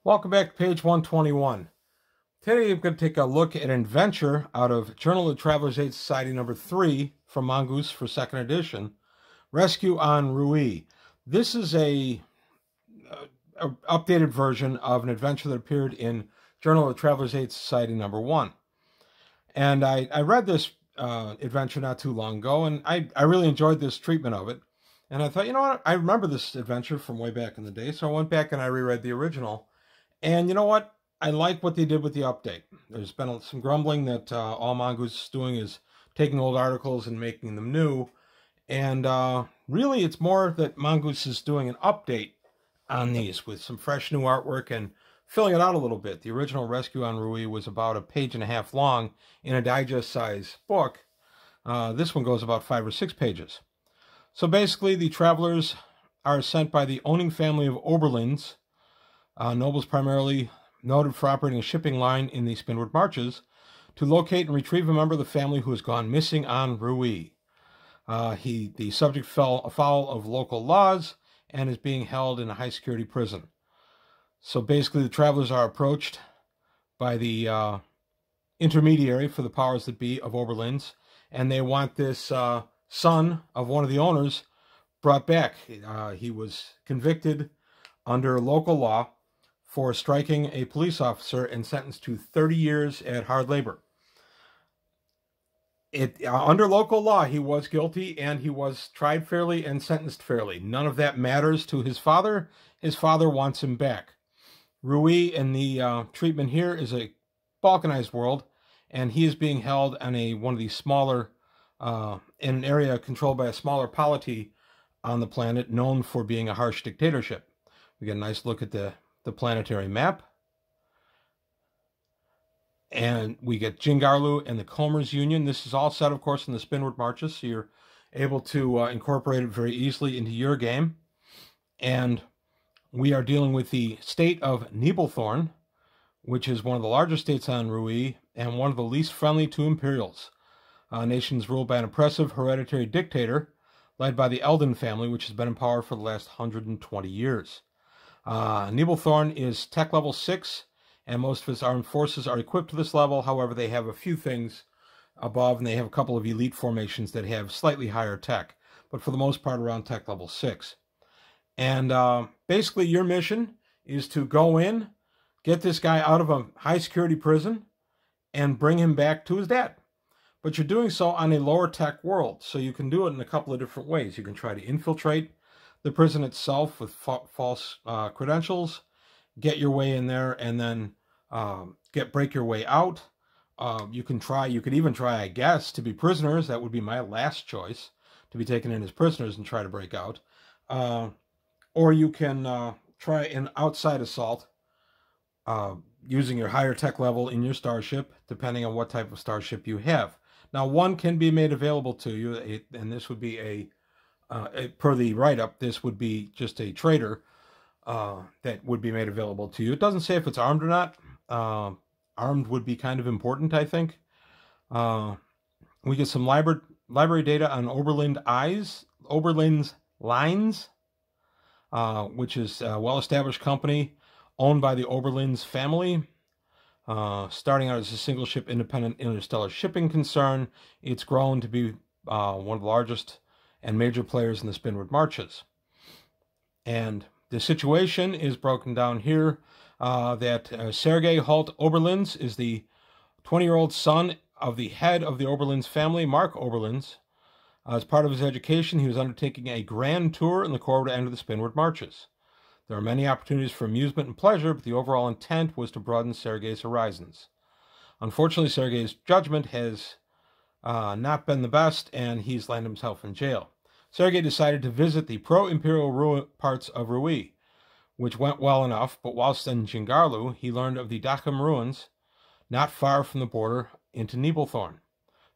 Welcome back to page 121. Today I'm going to take a look at an adventure out of Journal of Travelers Aid Society number 3 from Mongoose for 2nd edition, Rescue on Ruie. This is a updated version of an adventure that appeared in Journal of Travelers Aid Society number 1. And I read this adventure not too long ago, and I really enjoyed this treatment of it. And I thought, you know what, I remember this adventure from way back in the day, so I went back and I reread the original. And you know what? I like what they did with the update. There's been some grumbling that all Mongoose is doing is taking old articles and making them new. And really, it's more that Mongoose is doing an update on these with some fresh new artwork and filling it out a little bit. The original Rescue on Ruie was about 1.5 pages long in a digest size book. This one goes about 5 or 6 pages. So basically, the travelers are sent by the owning family of Oberlins, nobles primarily noted for operating a shipping line in the Spinward Marches, to locate and retrieve a member of the family who has gone missing on Ruie. The subject fell afoul of local laws and is being held in a high-security prison. So basically, the travelers are approached by the intermediary for the powers that be of Oberlins, and they want this son of one of the owners brought back. He was convicted under local law for striking a police officer and sentenced to 30 years at hard labor. Under local law, he was guilty, and he was tried fairly and sentenced fairly. None of that matters to his father. His father wants him back. Ruie, in the treatment here, is a balkanized world, and he is being held on one of these smaller, in an area controlled by a smaller polity on the planet, known for being a harsh dictatorship. We get a nice look at the planetary map. And we get Jingarlu and the Combers Union. This is all set, of course, in the Spinward Marches, so you're able to incorporate it very easily into your game. And we are dealing with the state of Nibelthorn, which is one of the largest states on Ruie and one of the least friendly to Imperials. Nations ruled by an oppressive hereditary dictator led by the Eldon family, which has been in power for the last 120 years. Nibelthorn is tech level 6, and most of its armed forces are equipped to this level. However, they have a few things above, and they have a couple of elite formations that have slightly higher tech, but for the most part around tech level 6. And basically your mission is to go in, get this guy out of a high-security prison, and bring him back to his dad. But you're doing so on a lower tech world, so you can do it in a couple of different ways. You can try to infiltrate the prison itself with false credentials, get your way in there, and then break your way out. You could even try, I guess, to be prisoners. That would be my last choice, to be taken in as prisoners and try to break out. Or you can try an outside assault using your higher tech level in your starship, depending on what type of starship you have. Now, one can be made available to you, and this would be per the write-up, this would be just a trader that would be made available to you. It doesn't say if it's armed or not. Armed would be kind of important, I think. We get some library data on Oberlin's Lines, which is a well-established company owned by the Oberlins family. Starting out as a single-ship independent interstellar shipping concern, it's grown to be one of the largest and major players in the Spinward Marches. And the situation is broken down here that Sergei Holt Oberlins is the 20-year-old son of the head of the Oberlins family, Mark Oberlins. As part of his education, he was undertaking a grand tour in the Corridor end of the Spinward Marches. There are many opportunities for amusement and pleasure, but the overall intent was to broaden Sergei's horizons. Unfortunately, Sergei's judgment has not been the best, and he's landed himself in jail. Sergei decided to visit the pro-imperial parts of Ruie, which went well enough, but whilst in Jingarlu, he learned of the Dacham ruins, not far from the border into Nibelthorn.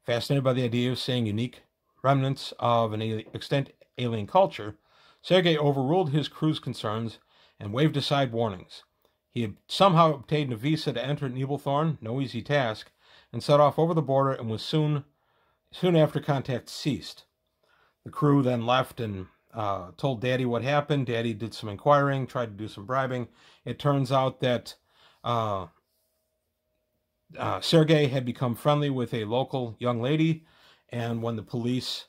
Fascinated by the idea of seeing unique remnants of an extant alien culture, Sergei overruled his crew's concerns and waved aside warnings. He had somehow obtained a visa to enter Nibelthorn, no easy task, and set off over the border and was soon after contact ceased. The crew then left, and told Daddy what happened. Daddy did some inquiring, tried to do some bribing. It turns out that Sergei had become friendly with a local young lady, and when the police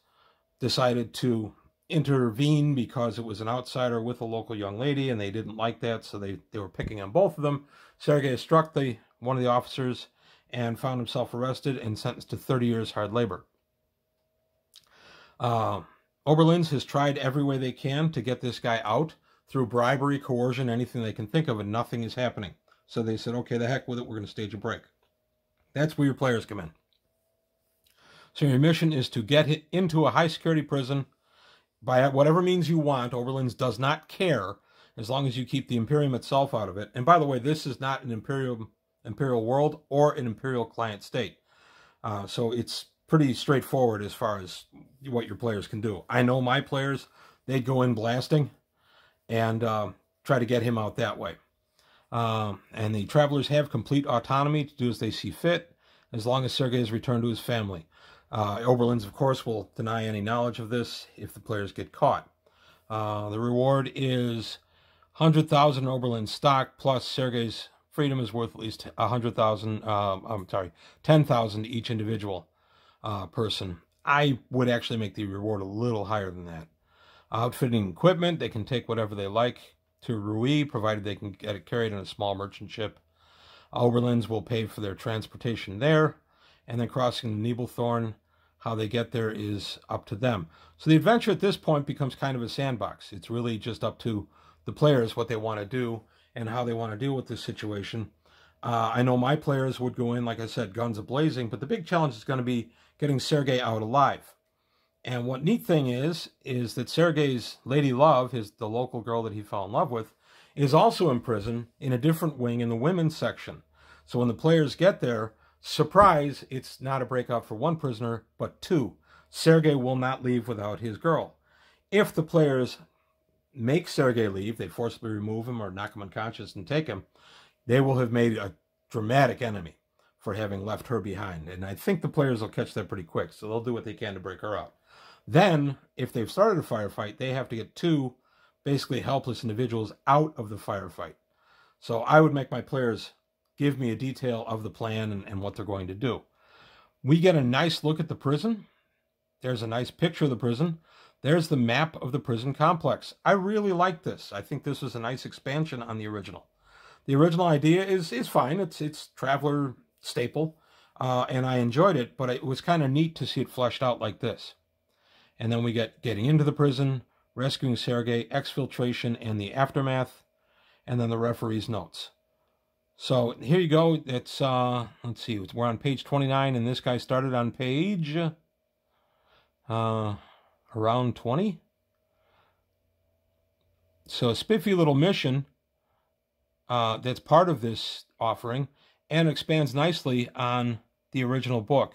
decided to intervene because it was an outsider with a local young lady and they didn't like that, so they were picking on both of them, Sergei struck one of the officers and found himself arrested and sentenced to 30 years hard labor. Oberlins has tried every way they can to get this guy out through bribery, coercion, anything they can think of, and nothing is happening. So they said, okay, the heck with it, we're going to stage a break. That's where your players come in. So your mission is to get into a high-security prison by whatever means you want. Oberlins does not care as long as you keep the Imperium itself out of it. And by the way, this is not an Imperial world or an Imperial client state. So it's pretty straightforward as far as what your players can do. I know my players, they'd go in blasting and try to get him out that way. And the travelers have complete autonomy to do as they see fit, as long as Sergei is returned to his family. Oberlins, of course, will deny any knowledge of this if the players get caught. The reward is 100,000 Oberlin stock, plus Sergei's freedom is worth at least 10,000 each individual person. I would actually make the reward a little higher than that. Outfitting equipment, they can take whatever they like to Ruie, provided they can get it carried in a small merchant ship. Oberlins will pay for their transportation there, and then crossing the Nebelthorn, how they get there is up to them. So the adventure at this point becomes kind of a sandbox. It's really just up to the players what they want to do and how they want to deal with this situation. I know my players would go in, like I said, guns a-blazing, but the big challenge is going to be getting Sergei out alive. And what neat thing is that Sergei's lady love, the local girl that he fell in love with, is also in prison in a different wing in the women's section. So when the players get there, surprise, it's not a breakout for one prisoner, but two. Sergei will not leave without his girl. If the players make Sergei leave, they forcibly remove him or knock him unconscious and take him, they will have made a dramatic enemy for having left her behind. And I think the players will catch that pretty quick, so they'll do what they can to break her out. Then, if they've started a firefight, they have to get two basically helpless individuals out of the firefight. So I would make my players give me a detail of the plan and what they're going to do. We get a nice look at the prison. There's a nice picture of the prison. There's the map of the prison complex. I really like this. I think this is a nice expansion on the original. The original idea is fine. It's Traveler staple, and I enjoyed it, but it was kind of neat to see it fleshed out like this. And then we get getting into the prison, rescuing Sergei, exfiltration, and the aftermath, and then the referee's notes. So here you go. It's, let's see, we're on page 29, and this guy started on page around 20. So a spiffy little mission that's part of this offering and expands nicely on the original book.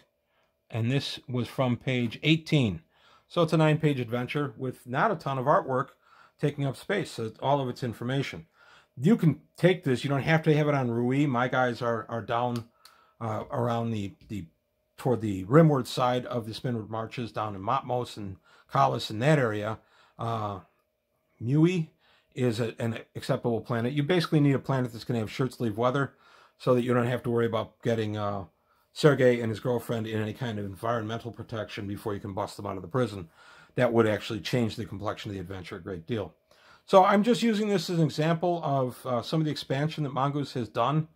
And this was from page 18. So it's a 9-page adventure with not a ton of artwork taking up space. So all of its information. You can take this. You don't have to have it on Ruie. My guys are down around toward the rimward side of the Spinward Marches, down in Matmos and Kalis in that area. Mui is an acceptable planet. You basically need a planet that's going to have shirt-sleeve weather so that you don't have to worry about getting Sergei and his girlfriend in any kind of environmental protection before you can bust them out of the prison. That would actually change the complexion of the adventure a great deal. So I'm just using this as an example of some of the expansion that Mongoose has done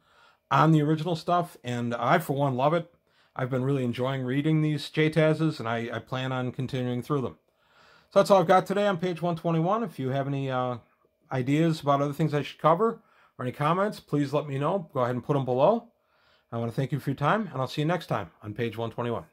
on the original stuff, and I, for one, love it. I've been really enjoying reading these JTASs, and I plan on continuing through them. So that's all I've got today on page 121. If you have any ideas about other things I should cover or any comments, please let me know. Go ahead and put them below. I want to thank you for your time, and I'll see you next time on page 121.